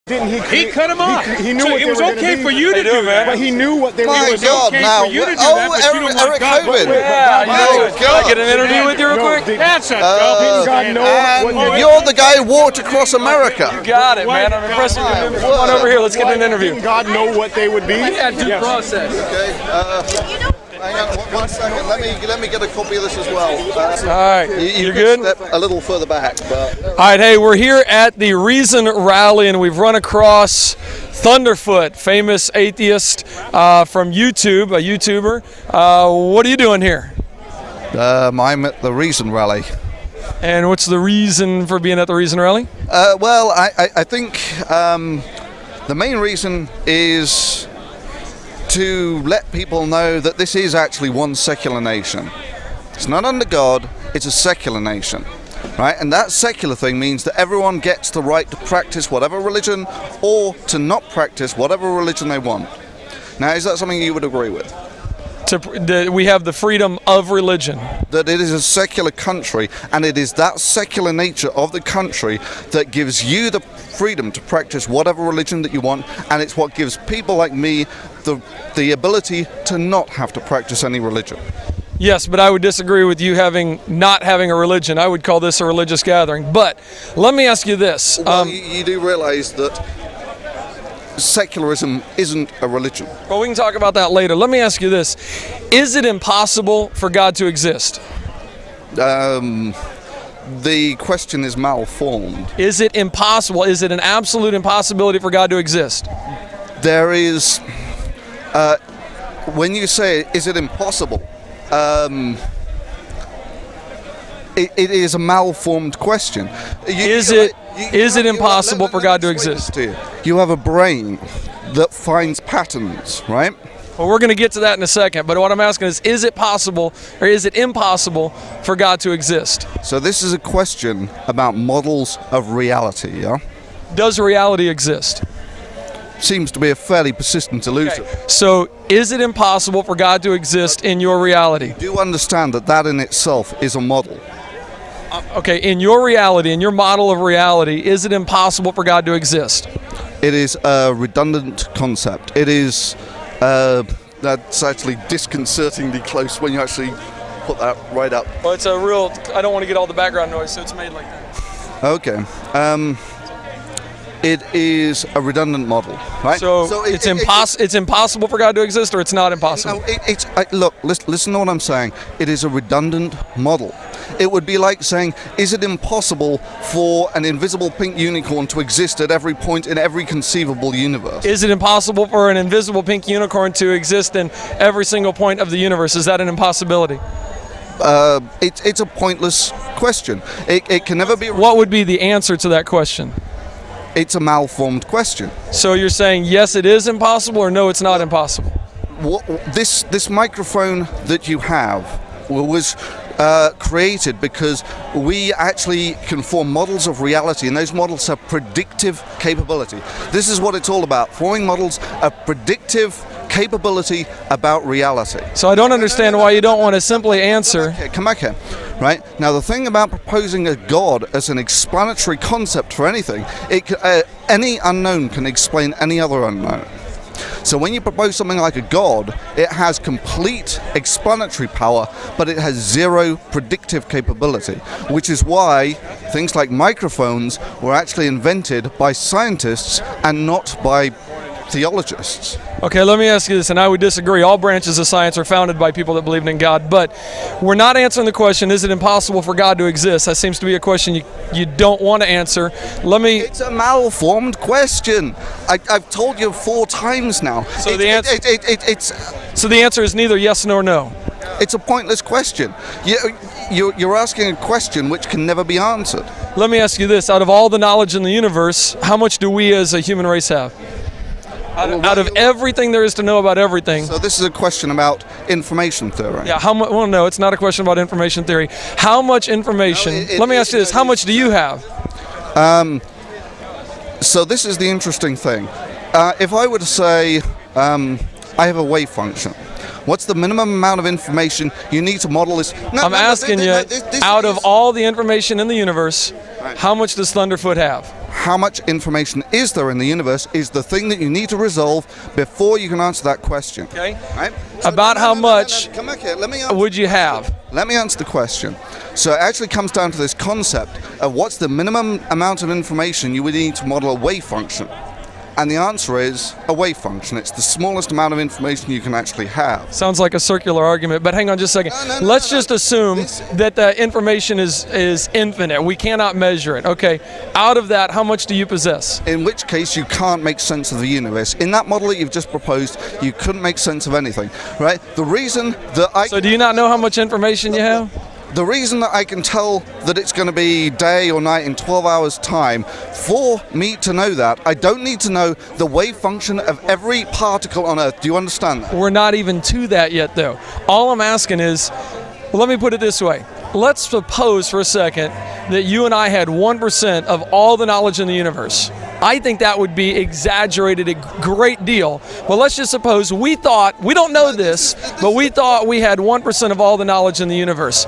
He cut him off. He knew what it was okay for you to do that, but he knew what they were My going to do. God, okay now. for you to do that, but you don't want Eric God. Hovind. Yeah, Can I get an interview with you real quick? That's a Didn't God know what they You're the guy who walked across America. You got it, man. I'm impressed with you. Come on over here. Let's get an interview. Didn't God know what they would be? Yeah, due process. Okay. Hang on, one second. Let me get a copy of this as well. All right, You you're good? Step a little further back. But, All right, hey, we're here at the Reason Rally, and we've run across Thunderfoot, famous atheist from YouTube, a YouTuber. What are you doing here? I'm at the Reason Rally. And what's the reason for being at the Reason Rally? Well, I think the main reason is to let people know that this is actually one secular nation. It's not under God, it's a secular nation, right? And that secular thing means that everyone gets the right to practice whatever religion or to not practice whatever religion they want. Now, is that something you would agree with? We have the freedom of religion. That it is a secular country, and it is that secular nature of the country that gives you the freedom to practice whatever religion that you want, and it's what gives people like me the ability to not have to practice any religion. Yes, but I would disagree with you not having a religion. I would call this a religious gathering. But let me ask you this. Well, you do realize that secularism isn't a religion. Well, we can talk about that later. Let me ask you this. Is it impossible for God to exist? The question is malformed. Is it impossible? Is it an absolute impossibility for God to exist? There is, when you say, is it impossible? It is a malformed question. Is it impossible for God to exist? You have a brain that finds patterns, right? Well, we're going to get to that in a second, but what I'm asking is it possible or is it impossible for God to exist? So this is a question about models of reality, yeah? Does reality exist? Seems to be a fairly persistent illusion. Okay. So is it impossible for God to exist in your reality? Do you understand that in itself is a model? Okay, in your reality, in your model of reality, is it impossible for God to exist? It is a redundant concept. It is, that's actually disconcertingly close when you actually put that right up. Well, it's a real, I don't want to get all the background noise, so it's made like that. Okay. It is a redundant model, right? So it's impossible for God to exist, or it's not impossible? No, look, listen to what I'm saying. It is a redundant model. It would be like saying, is it impossible for an invisible pink unicorn to exist at every point in every conceivable universe? Is it impossible for an invisible pink unicorn to exist in every single point of the universe? Is that an impossibility? It's a pointless question. It can never be... What would be the answer to that question? It's a malformed question. So you're saying yes, it is impossible, or no, it's not impossible? This microphone that you have was created because we actually can form models of reality, and those models have predictive capability. This is what it's all about, forming models of predictive capability about reality. So I don't understand why you don't want to simply answer. Come back here. Right? Now, the thing about proposing a God as an explanatory concept for anything, any unknown can explain any other unknown. So when you propose something like a God, it has complete explanatory power, but it has zero predictive capability, which is why things like microphones were actually invented by scientists and not by theologists. Okay, let me ask you this, and I would disagree. All branches of science are founded by people that believe in God, but we're not answering the question, is it impossible for God to exist? That seems to be a question you don't want to answer. It's a malformed question. I've told you 4 times now. So the answer is neither yes nor no. It's a pointless question. You're asking a question which can never be answered. Let me ask you this. Out of all the knowledge in the universe, how much do we as a human race have? Out of everything there is to know about everything. So this is a question about information theory. Yeah, well, no, it's not a question about information theory. How much information, let me ask you this, how much do you have? So this is the interesting thing. If I were to say, I have a wave function, what's the minimum amount of information you need to model this? I'm asking you, out of all the information in the universe, how much does Thunderfoot have? how much information is there in the universe is the thing that you need to resolve before you can answer that question. Okay. Right? About how much Come back here. Let me answer would you have? Let me answer the question. So it actually comes down to this concept of what's the minimum amount of information you would need to model a wave function. And the answer is a wave function. It's the smallest amount of information you can actually have. Sounds like a circular argument, but hang on just a second. Let's just assume that the information is infinite. We cannot measure it. Okay. Out of that, how much do you possess? In which case you can't make sense of the universe. In that model that you've just proposed, you couldn't make sense of anything, right? The reason that So do you not know how much information you have? The reason that I can tell that it's going to be day or night in 12 hours time, for me to know that, I don't need to know the wave function of every particle on Earth. Do you understand that? We're not even to that yet, though. All I'm asking is, well, let me put it this way. Let's suppose for a second that you and I had 1% of all the knowledge in the universe. I think that would be exaggerated a great deal. But let's just suppose we don't know this, but we thought we had 1% of all the knowledge in the universe.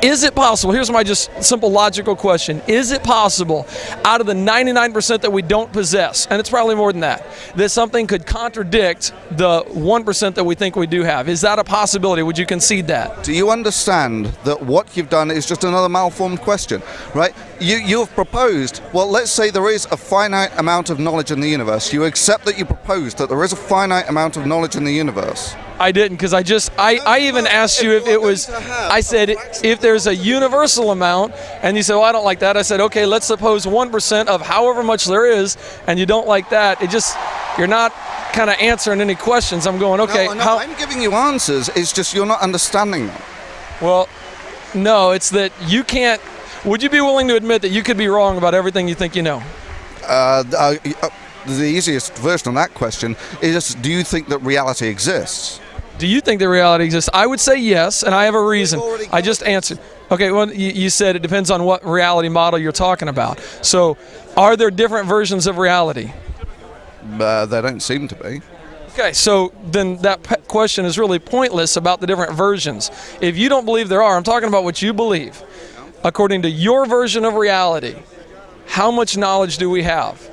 Is it possible, here's my just simple logical question, is it possible out of the 99% that we don't possess, and it's probably more than that something could contradict the 1% that we think we do have? Is that a possibility? Would you concede that? Do you understand that what you've done is just another malformed question, right? You have proposed, well, let's say there is a finite amount of knowledge in the universe. You accept that you proposed that there is a finite amount of knowledge in the universe. I didn't, because I even asked you if it was, I said if there's a universal amount, and you said, well, I don't like that. I said, okay, let's suppose 1% of however much there is, and you don't like that. You're not kind of answering any questions. I'm going, okay. No, I'm giving you answers. It's just you're not understanding them. Well, no, it's that you can't. Would you be willing to admit that you could be wrong about everything you think you know? The easiest version of that question is, do you think that reality exists? Do you think that reality exists? I would say yes, and I have a reason. I just answered. Okay, well, you said it depends on what reality model you're talking about. So, are there different versions of reality? They don't seem to be. Okay, so then that question is really pointless about the different versions. If you don't believe there are, I'm talking about what you believe. According to your version of reality, how much knowledge do we have?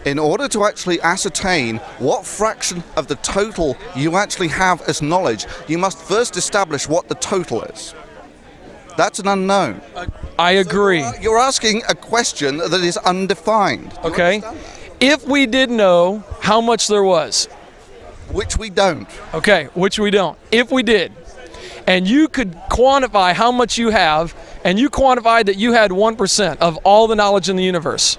In order to actually ascertain what fraction of the total you actually have as knowledge, you must first establish what the total is. That's an unknown. I agree. So you're asking a question that is undefined. Okay. If we did know how much there was. Which we don't. Okay, which we don't. If we did, and you could quantify how much you have, and you quantified that you had 1% of all the knowledge in the universe,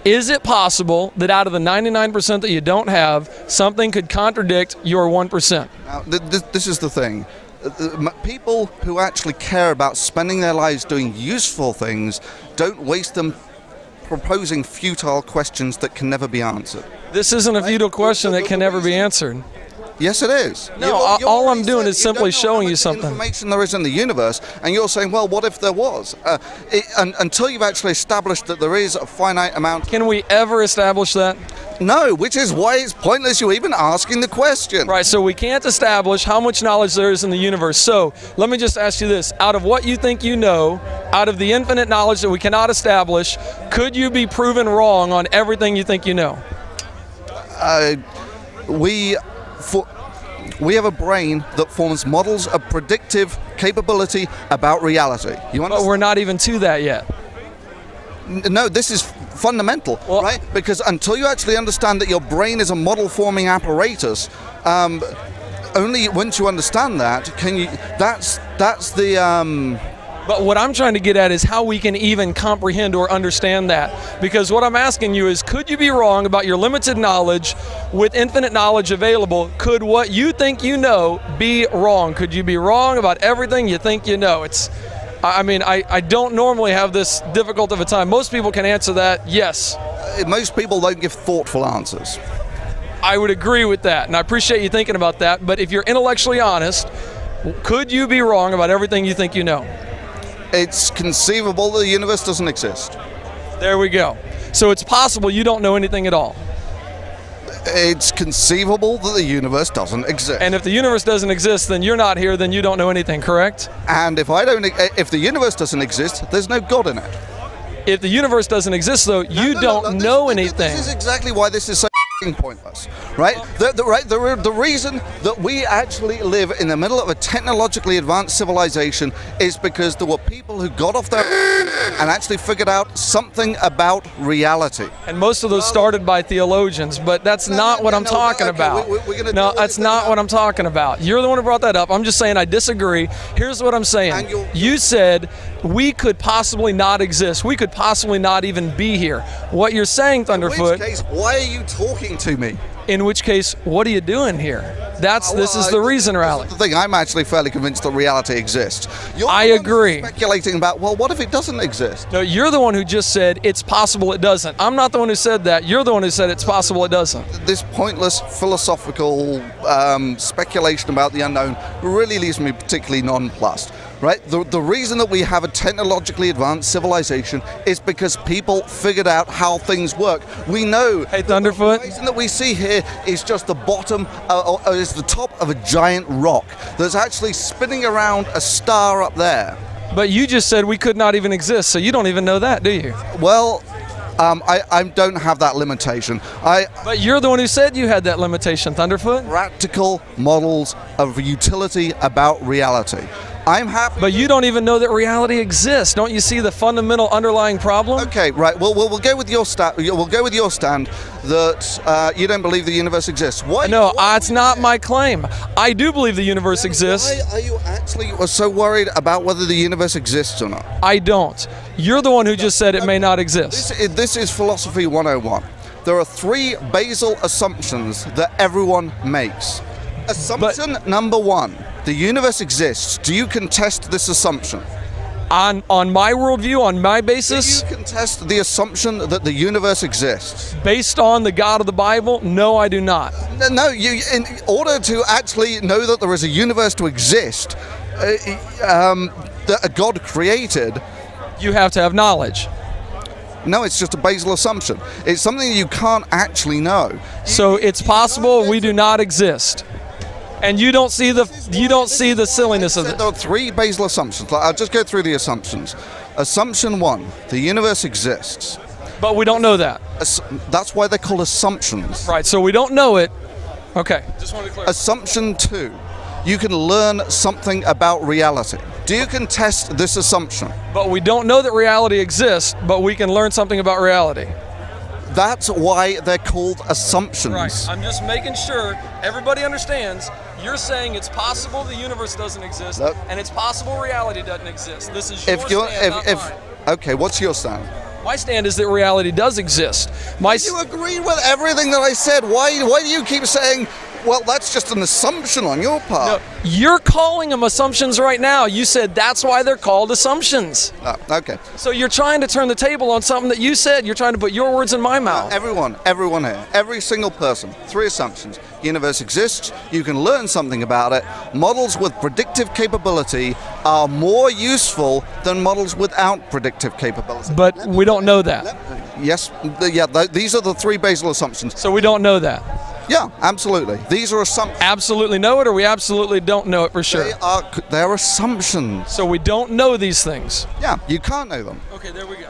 is it possible that out of the 99% that you don't have, something could contradict your 1%? Now, this is the thing. People who actually care about spending their lives doing useful things don't waste them proposing futile questions that can never be answered. This isn't a futile question that can never be answered. Yes, it is. No, all I'm doing is simply showing you something. Information there is in the universe, and you're saying, well, what if there was? Until you've actually established that there is a finite amount. Can we ever establish that? No, which is why it's pointless you even asking the question. Right, so we can't establish how much knowledge there is in the universe. So let me just ask you this. Out of what you think you know, out of the infinite knowledge that we cannot establish, could you be proven wrong on everything you think you know? We have a brain that forms models of predictive capability about reality. You understand? But we're not even to that yet. No, this is fundamental, right? Because until you actually understand that your brain is a model-forming apparatus, only once you understand that can you. That's the. But what I'm trying to get at is how we can even comprehend or understand that. Because what I'm asking you is, could you be wrong about your limited knowledge with infinite knowledge available? Could what you think you know be wrong? Could you be wrong about everything you think you know? I don't normally have this difficult of a time. Most people can answer that, yes. Most people don't give thoughtful answers. I would agree with that, and I appreciate you thinking about that. But if you're intellectually honest, could you be wrong about everything you think you know? It's conceivable that the universe doesn't exist. There we go. So it's possible you don't know anything at all. It's conceivable that the universe doesn't exist. And if the universe doesn't exist, then you're not here, then you don't know anything, correct? And if the universe doesn't exist, there's no God in it. If the universe doesn't exist, though, you don't know anything. This is exactly why this is so pointless, right? The reason that we actually live in the middle of a technologically advanced civilization is because there were people who got off their and actually figured out something about reality. And most of those started by theologians, but that's not what I'm talking about. No, that's not what I'm talking about. You're the one who brought that up. I'm just saying I disagree. Here's what I'm saying. You said we could possibly not exist. We could possibly not even be here. What you're saying, Thunderfoot... In which case, why are you talking to me? In which case, what are you doing here? This is the reason, Rally. The thing, I'm actually fairly convinced that reality exists. I agree. Speculating about, well, what if it doesn't exist? No, you're the one who just said it's possible it doesn't. I'm not the one who said that. You're the one who said it's possible it doesn't. This pointless philosophical speculation about the unknown really leaves me particularly nonplussed. Right? The reason that we have a technologically advanced civilization is because people figured out how things work. We know. Hey, Thunderfoot. The reason that we see here is just the bottom, is the top of a giant rock that's actually spinning around a star up there. But you just said we could not even exist, so you don't even know that, do you? Well, I don't have that limitation. But you're the one who said you had that limitation, Thunderfoot. Practical models of utility about reality. I'm happy. But you don't even know that reality exists. Don't you see the fundamental underlying problem? Okay, right. Well, we'll go with your stand. We'll go with your stand that you don't believe the universe exists. Why? No, it's not my claim. I do believe the universe exists. Why are you actually so worried about whether the universe exists or not? I don't. You're the one who just said it may not exist. This is philosophy 101. There are 3 basal assumptions that everyone makes. Assumption number 1. The universe exists. Do you contest this assumption? On my worldview, on my basis? Do you contest the assumption that the universe exists? Based on the God of the Bible? No, I do not. No, in order to actually know that there is a universe to exist, that a God created... You have to have knowledge. No, it's just a basal assumption. It's something that you can't actually know. So it's possible we do not exist. And you don't see the silliness of it. There are 3 basal assumptions. I'll just go through the assumptions. Assumption 1, the universe exists. But we don't know that. That's why they're called assumptions. Right, so we don't know it. Okay. Just wanted to clarify. Assumption 2, you can learn something about reality. Do you contest this assumption? But we don't know that reality exists, but we can learn something about reality. That's why they're called assumptions. Right. I'm just making sure everybody understands. You're saying it's possible the universe doesn't exist, and it's possible reality doesn't exist. This is your stand, not mine. Okay, what's your stand? My stand is that reality does exist. You agree with everything that I said. Why do you keep saying, well, that's just an assumption on your part? No, you're calling them assumptions right now. You said that's why they're called assumptions. Oh, okay. So you're trying to turn the table on something that you said. You're trying to put your words in my mouth. Everyone here, every single person, 3 assumptions. Universe exists, you can learn something about it. Models with predictive capability are more useful than models without predictive capability. But we don't know that. Yes, these are the 3 basal assumptions. So we don't know that. Yeah, absolutely. These are assumptions. Absolutely know it, or we absolutely don't know it for sure? They're assumptions. So we don't know these things. Yeah, you can't know them. Okay, there we go.